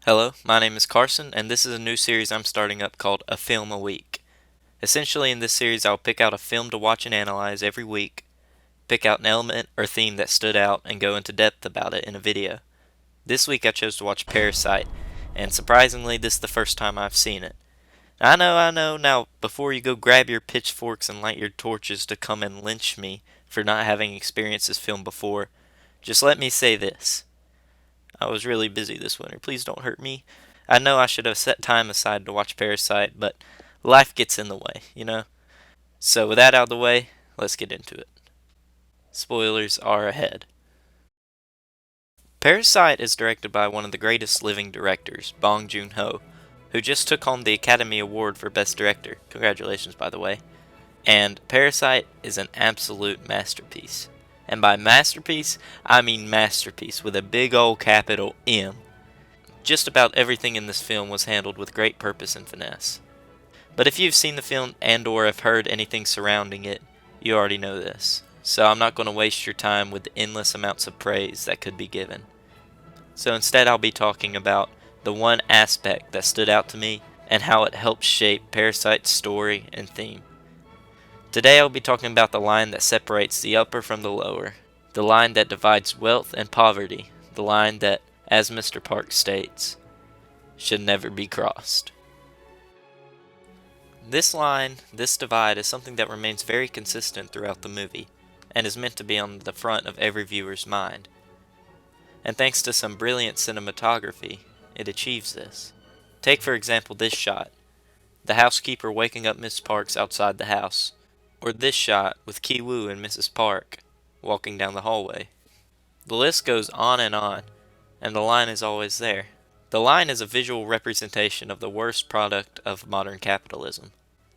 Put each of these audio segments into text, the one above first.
Hello, my name is Carson, and this is a new series I'm starting up called A Film a Week. Essentially, in this series, I'll pick out a film to watch and analyze every week, pick out an element or theme that stood out, and go into depth about it in a video. This week, I chose to watch Parasite, and surprisingly, this is the first time I've seen it. I know. Now, before you go grab your pitchforks and light your torches to come and lynch me for not having experienced this film before, just let me say this. I was really busy this winter. Please don't hurt me. I know I should have set time aside to watch Parasite, but life gets in the way, you know? So, with that out of the way, let's get into it. Spoilers are ahead. Parasite is directed by one of the greatest living directors, Bong Joon Ho, who just took home the Academy Award for Best Director. Congratulations, by the way. And Parasite is an absolute masterpiece. And by masterpiece, I mean masterpiece with a big old capital M. Just about everything in this film was handled with great purpose and finesse. But if you've seen the film and or have heard anything surrounding it, you already know this. So I'm not going to waste your time with the endless amounts of praise that could be given. So instead I'll be talking about the one aspect that stood out to me and how it helped shape Parasite's story and theme. Today I'll be talking about the line that separates the upper from the lower, the line that divides wealth and poverty, the line that, as Mr. Park states, should never be crossed. This line, this divide, is something that remains very consistent throughout the movie, and is meant to be on the front of every viewer's mind. And thanks to some brilliant cinematography, it achieves this. Take for example this shot, the housekeeper waking up Miss Parks outside the house, or this shot with Ki-woo and Mrs. Park walking down the hallway. The list goes on, and the line is always there. The line is a visual representation of the worst product of modern capitalism,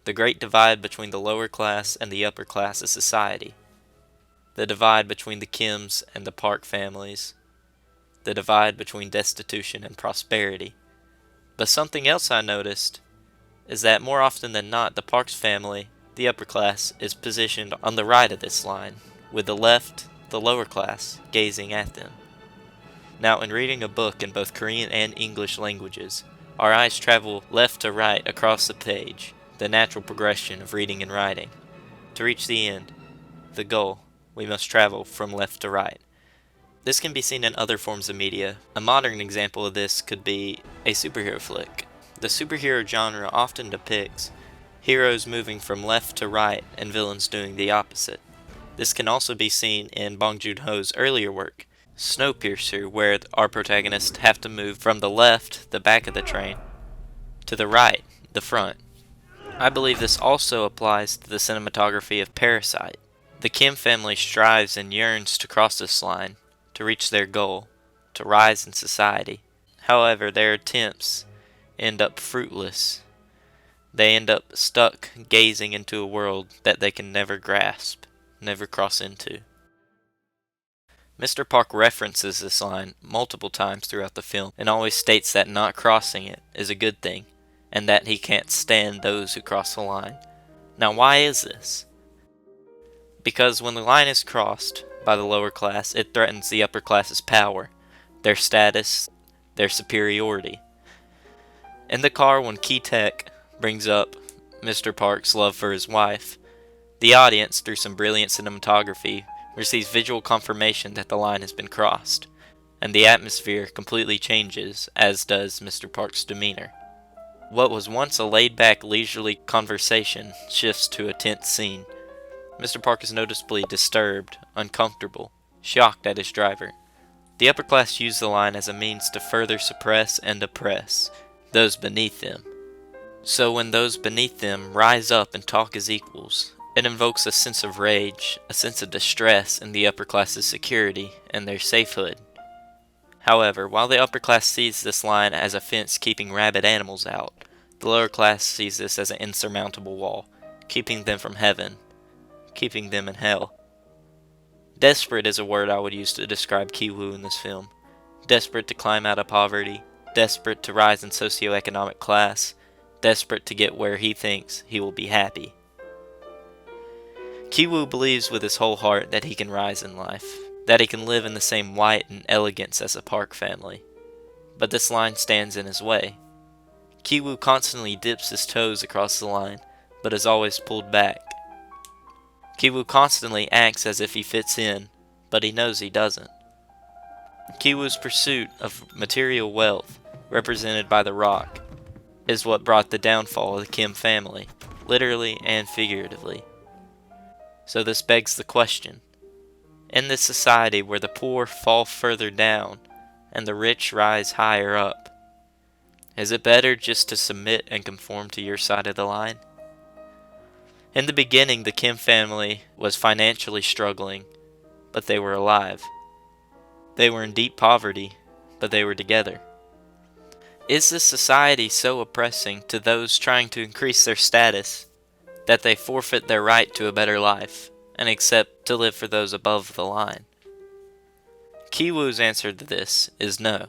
the great divide between the lower class and the upper class of society, the divide between the Kims and the Park families, the divide between destitution and prosperity. But something else I noticed is that more often than not, the Parks family, the upper class, is positioned on the right of this line, with the left, the lower class, gazing at them. Now, in reading a book in both Korean and English languages, our eyes travel left to right across the page, the natural progression of reading and writing. To reach the end, the goal, we must travel from left to right. This can be seen in other forms of media. A modern example of this could be a superhero flick. The superhero genre often depicts heroes moving from left to right and villains doing the opposite. This can also be seen in Bong Joon Ho's earlier work, Snowpiercer, where our protagonists have to move from the left, the back of the train, to the right, the front. I believe this also applies to the cinematography of Parasite. The Kim family strives and yearns to cross this line, to reach their goal, to rise in society. However, their attempts end up fruitless. They end up stuck gazing into a world that they can never grasp, never cross into. Mr. Park references this line multiple times throughout the film and always states that not crossing it is a good thing, and that he can't stand those who cross the line. Now, why is this? Because when the line is crossed by the lower class, it threatens the upper class's power, their status, their superiority. In the car, when Ki-taek brings up Mr. Park's love for his wife, the audience, through some brilliant cinematography, receives visual confirmation that the line has been crossed, and the atmosphere completely changes, as does Mr. Park's demeanor. What was once a laid-back, leisurely conversation shifts to a tense scene. Mr. Park is noticeably disturbed, uncomfortable, shocked at his driver. The upper class use the line as a means to further suppress and oppress those beneath them. So when those beneath them rise up and talk as equals, it invokes a sense of rage, a sense of distress in the upper class's security and their safehood. However, while the upper class sees this line as a fence keeping rabid animals out, the lower class sees this as an insurmountable wall, keeping them from heaven, keeping them in hell. Desperate is a word I would use to describe Ki-woo in this film. Desperate to climb out of poverty, desperate to rise in socioeconomic class, desperate to get where he thinks he will be happy. Ki-woo believes with his whole heart that he can rise in life, that he can live in the same light and elegance as the Park family. but this line stands in his way. Ki-woo constantly dips his toes across the line, but is always pulled back. Ki-woo constantly acts as if he fits in, but he knows he doesn't. Ki-woo's pursuit of material wealth, represented by the rock, is what brought the downfall of the Kim family, literally and figuratively. So this begs the question, in this society where the poor fall further down and the rich rise higher up, is it better just to submit and conform to your side of the line? In the beginning, the Kim family was financially struggling, but they were alive. They were in deep poverty, but they were together. Is this society so oppressing to those trying to increase their status that they forfeit their right to a better life and accept to live for those above the line? Ki-woo's answer to this is no.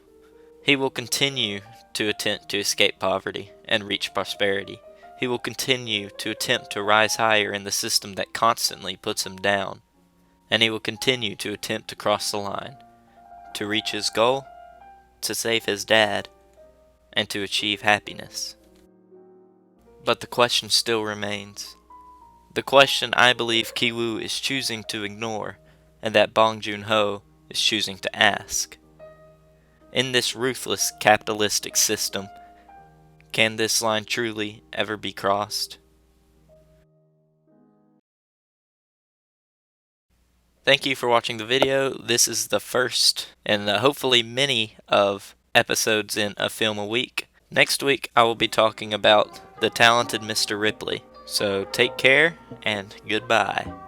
He will continue to attempt to escape poverty and reach prosperity. He will continue to attempt to rise higher in the system that constantly puts him down. And he will continue to attempt to cross the line, to reach his goal, to save his dad, and to achieve happiness. But the question still remains. The question I believe Ki-woo is choosing to ignore, and that Bong Joon Ho is choosing to ask. In this ruthless capitalistic system, can this line truly ever be crossed? Thank you for watching the video. This is the first and hopefully many of episodes in A Film a Week. Next week I will be talking about the talented Mr. Ripley. So take care and goodbye.